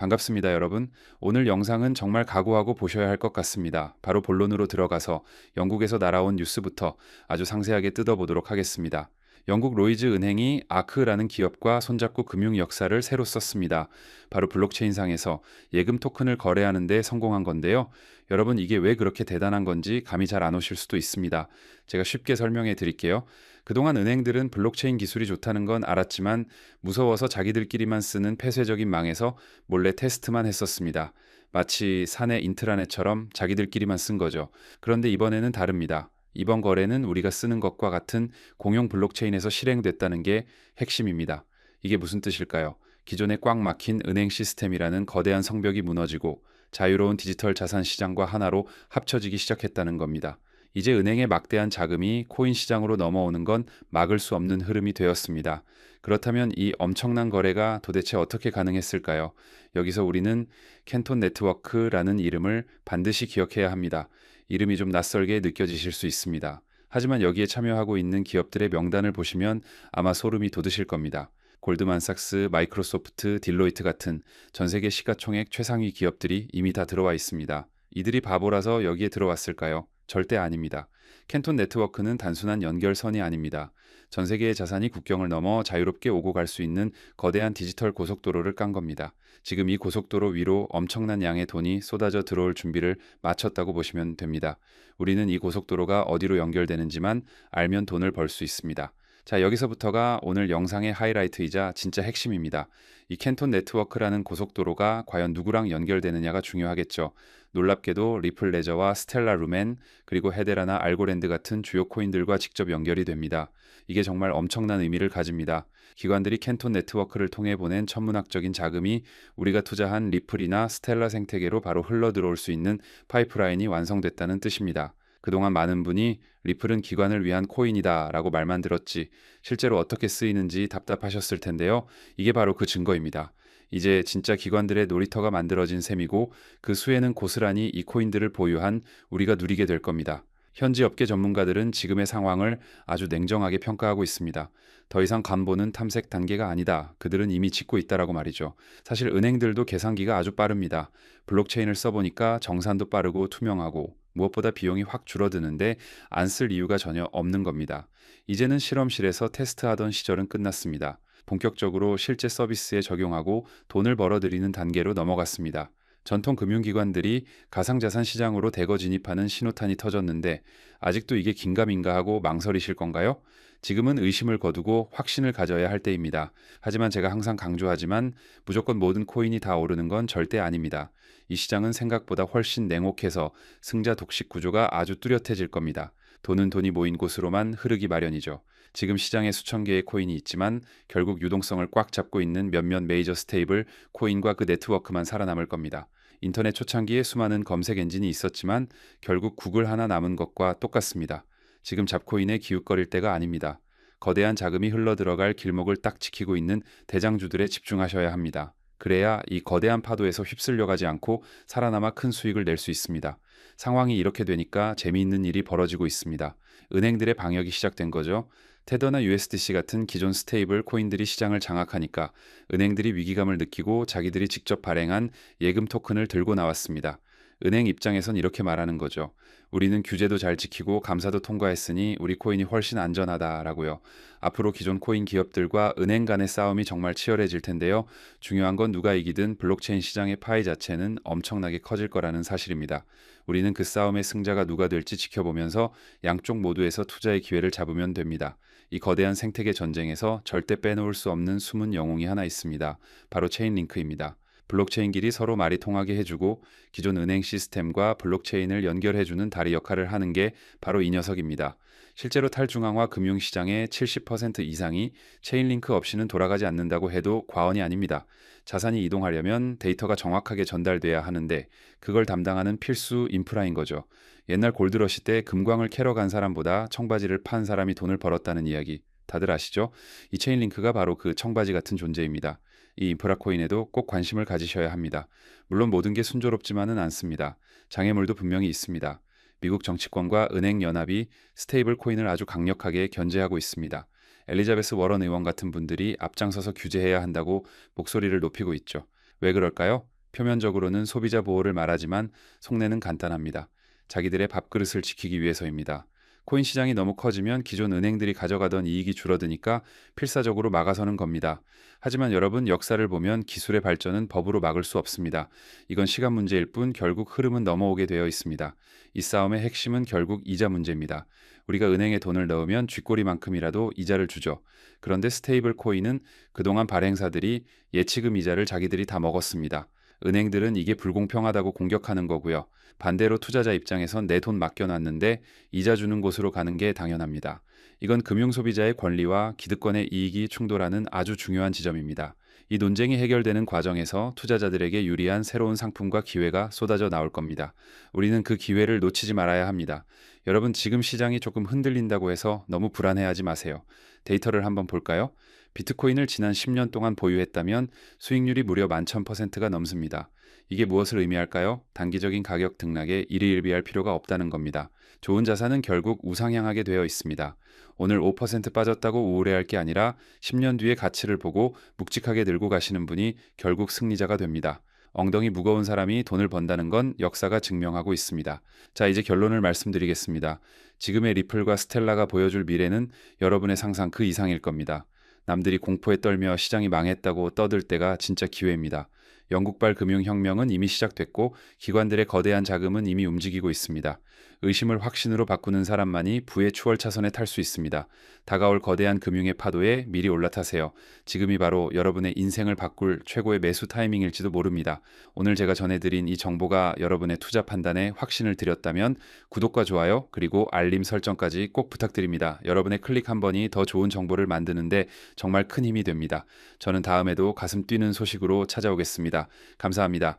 반갑습니다, 여러분. 오늘 영상은 정말 각오하고 보셔야 할 것 같습니다. 바로 본론으로 들어가서 영국에서 날아온 뉴스부터 아주 상세하게 뜯어보도록 하겠습니다. 영국 로이즈 은행이 아크라는 기업과 손잡고 금융 역사를 새로 썼습니다. 바로 블록체인상에서 예금 토큰을 거래하는 데 성공한 건데요. 여러분, 이게 왜 그렇게 대단한 건지 감이 잘 안 오실 수도 있습니다. 제가 쉽게 설명해 드릴게요. 그동안 은행들은 블록체인 기술이 좋다는 건 알았지만 무서워서 자기들끼리만 쓰는 폐쇄적인 망에서 몰래 테스트만 했었습니다. 마치 사내 인트라넷처럼 자기들끼리만 쓴 거죠. 그런데 이번에는 다릅니다. 이번 거래는 우리가 쓰는 것과 같은 공용 블록체인에서 실행됐다는 게 핵심입니다. 이게 무슨 뜻일까요? 기존에 꽉 막힌 은행 시스템이라는 거대한 성벽이 무너지고 자유로운 디지털 자산 시장과 하나로 합쳐지기 시작했다는 겁니다. 이제 은행의 막대한 자금이 코인 시장으로 넘어오는 건 막을 수 없는 흐름이 되었습니다. 그렇다면 이 엄청난 거래가 도대체 어떻게 가능했을까요? 여기서 우리는 캔톤 네트워크라는 이름을 반드시 기억해야 합니다. 이름이 좀 낯설게 느껴지실 수 있습니다. 하지만 여기에 참여하고 있는 기업들의 명단을 보시면 아마 소름이 돋으실 겁니다. 골드만삭스, 마이크로소프트, 딜로이트 같은 전 세계 시가총액 최상위 기업들이 이미 다 들어와 있습니다. 이들이 바보라서 여기에 들어왔을까요? 절대 아닙니다. 캔톤 네트워크는 단순한 연결선이 아닙니다. 전 세계의 자산이 국경을 넘어 자유롭게 오고 갈 수 있는 거대한 디지털 고속도로를 깐 겁니다. 지금 이 고속도로 위로 엄청난 양의 돈이 쏟아져 들어올 준비를 마쳤다고 보시면 됩니다. 우리는 이 고속도로가 어디로 연결되는지만 알면 돈을 벌 수 있습니다. 자, 여기서부터가 오늘 영상의 하이라이트이자 진짜 핵심입니다. 이 캔톤 네트워크라는 고속도로가 과연 누구랑 연결되느냐가 중요하겠죠. 놀랍게도 리플 레저와 스텔라 루멘, 그리고 헤데라나 알고랜드 같은 주요 코인들과 직접 연결이 됩니다. 이게 정말 엄청난 의미를 가집니다. 기관들이 캔톤 네트워크를 통해 보낸 천문학적인 자금이 우리가 투자한 리플이나 스텔라 생태계로 바로 흘러 들어올 수 있는 파이프라인이 완성됐다는 뜻입니다. 그동안 많은 분이 리플은 기관을 위한 코인이다 라고 말만 들었지 실제로 어떻게 쓰이는지 답답하셨을 텐데요. 이게 바로 그 증거입니다. 이제 진짜 기관들의 놀이터가 만들어진 셈이고 그 수혜는 고스란히 이 코인들을 보유한 우리가 누리게 될 겁니다. 현지 업계 전문가들은 지금의 상황을 아주 냉정하게 평가하고 있습니다. 더 이상 간보는 탐색 단계가 아니다. 그들은 이미 짓고 있다라고 말이죠. 사실 은행들도 계산기가 아주 빠릅니다. 블록체인을 써보니까 정산도 빠르고 투명하고 무엇보다 비용이 확 줄어드는데 안 쓸 이유가 전혀 없는 겁니다. 이제는 실험실에서 테스트하던 시절은 끝났습니다. 본격적으로 실제 서비스에 적용하고 돈을 벌어들이는 단계로 넘어갔습니다. 전통 금융기관들이 가상자산 시장으로 대거 진입하는 신호탄이 터졌는데 아직도 이게 긴가민가 하고 망설이실 건가요? 지금은 의심을 거두고 확신을 가져야 할 때입니다. 하지만 제가 항상 강조하지만 무조건 모든 코인이 다 오르는 건 절대 아닙니다. 이 시장은 생각보다 훨씬 냉혹해서 승자 독식 구조가 아주 뚜렷해질 겁니다. 돈은 돈이 모인 곳으로만 흐르기 마련이죠. 지금 시장에 수천 개의 코인이 있지만 결국 유동성을 꽉 잡고 있는 몇몇 메이저 스테이블 코인과 그 네트워크만 살아남을 겁니다. 인터넷 초창기에 수많은 검색 엔진이 있었지만 결국 구글 하나 남은 것과 똑같습니다. 지금 잡코인에 기웃거릴 때가 아닙니다. 거대한 자금이 흘러들어갈 길목을 딱 지키고 있는 대장주들에 집중하셔야 합니다. 그래야 이 거대한 파도에서 휩쓸려가지 않고 살아남아 큰 수익을 낼 수 있습니다. 상황이 이렇게 되니까 재미있는 일이 벌어지고 있습니다. 은행들의 방역이 시작된 거죠. 테더나 USDC 같은 기존 스테이블 코인들이 시장을 장악하니까 은행들이 위기감을 느끼고 자기들이 직접 발행한 예금 토큰을 들고 나왔습니다. 은행 입장에선 이렇게 말하는 거죠. 우리는 규제도 잘 지키고 감사도 통과했으니 우리 코인이 훨씬 안전하다라고요. 앞으로 기존 코인 기업들과 은행 간의 싸움이 정말 치열해질 텐데요. 중요한 건 누가 이기든 블록체인 시장의 파이 자체는 엄청나게 커질 거라는 사실입니다. 우리는 그 싸움의 승자가 누가 될지 지켜보면서 양쪽 모두에서 투자의 기회를 잡으면 됩니다. 이 거대한 생태계 전쟁에서 절대 빼놓을 수 없는 숨은 영웅이 하나 있습니다. 바로 체인링크입니다. 블록체인끼리 서로 말이 통하게 해주고 기존 은행 시스템과 블록체인을 연결해주는 다리 역할을 하는 게 바로 이 녀석입니다. 실제로 탈중앙화 금융시장의 70% 이상이 체인링크 없이는 돌아가지 않는다고 해도 과언이 아닙니다. 자산이 이동하려면 데이터가 정확하게 전달돼야 하는데 그걸 담당하는 필수 인프라인 거죠. 옛날 골드러시 때 금광을 캐러 간 사람보다 청바지를 판 사람이 돈을 벌었다는 이야기 다들 아시죠? 이 체인링크가 바로 그 청바지 같은 존재입니다. 이 인프라 코인에도 꼭 관심을 가지셔야 합니다. 물론 모든 게 순조롭지만은 않습니다. 장애물도 분명히 있습니다. 미국 정치권과 은행연합이 스테이블 코인을 아주 강력하게 견제하고 있습니다. 엘리자베스 워런 의원 같은 분들이 앞장서서 규제해야 한다고 목소리를 높이고 있죠. 왜 그럴까요? 표면적으로는 소비자 보호를 말하지만 속내는 간단합니다. 자기들의 밥그릇을 지키기 위해서입니다. 코인 시장이 너무 커지면 기존 은행들이 가져가던 이익이 줄어드니까 필사적으로 막아서는 겁니다. 하지만 여러분, 역사를 보면 기술의 발전은 법으로 막을 수 없습니다. 이건 시간 문제일 뿐 결국 흐름은 넘어오게 되어 있습니다. 이 싸움의 핵심은 결국 이자 문제입니다. 우리가 은행에 돈을 넣으면 쥐꼬리만큼이라도 이자를 주죠. 그런데 스테이블 코인은 그동안 발행사들이 예치금 이자를 자기들이 다 먹었습니다. 은행들은 이게 불공평하다고 공격하는 거고요. 반대로 투자자 입장에선 내 돈 맡겨놨는데 이자 주는 곳으로 가는 게 당연합니다. 이건 금융소비자의 권리와 기득권의 이익이 충돌하는 아주 중요한 지점입니다. 이 논쟁이 해결되는 과정에서 투자자들에게 유리한 새로운 상품과 기회가 쏟아져 나올 겁니다. 우리는 그 기회를 놓치지 말아야 합니다. 여러분, 지금 시장이 조금 흔들린다고 해서 너무 불안해하지 마세요. 데이터를 한번 볼까요? 비트코인을 지난 10년 동안 보유했다면 수익률이 무려 11,000%가 넘습니다. 이게 무엇을 의미할까요? 단기적인 가격 등락에 일희일비할 필요가 없다는 겁니다. 좋은 자산은 결국 우상향하게 되어 있습니다. 오늘 5% 빠졌다고 우울해할 게 아니라 10년 뒤의 가치를 보고 묵직하게 들고 가시는 분이 결국 승리자가 됩니다. 엉덩이 무거운 사람이 돈을 번다는 건 역사가 증명하고 있습니다. 자, 이제 결론을 말씀드리겠습니다. 지금의 리플과 스텔라가 보여줄 미래는 여러분의 상상 그 이상일 겁니다. 남들이 공포에 떨며 시장이 망했다고 떠들 때가 진짜 기회입니다. 영국발 금융혁명은 이미 시작됐고 기관들의 거대한 자금은 이미 움직이고 있습니다. 의심을 확신으로 바꾸는 사람만이 부의 추월차선에 탈 수 있습니다. 다가올 거대한 금융의 파도에 미리 올라타세요. 지금이 바로 여러분의 인생을 바꿀 최고의 매수 타이밍일지도 모릅니다. 오늘 제가 전해드린 이 정보가 여러분의 투자 판단에 확신을 드렸다면 구독과 좋아요 그리고 알림 설정까지 꼭 부탁드립니다. 여러분의 클릭 한 번이 더 좋은 정보를 만드는데 정말 큰 힘이 됩니다. 저는 다음에도 가슴 뛰는 소식으로 찾아오겠습니다. 감사합니다.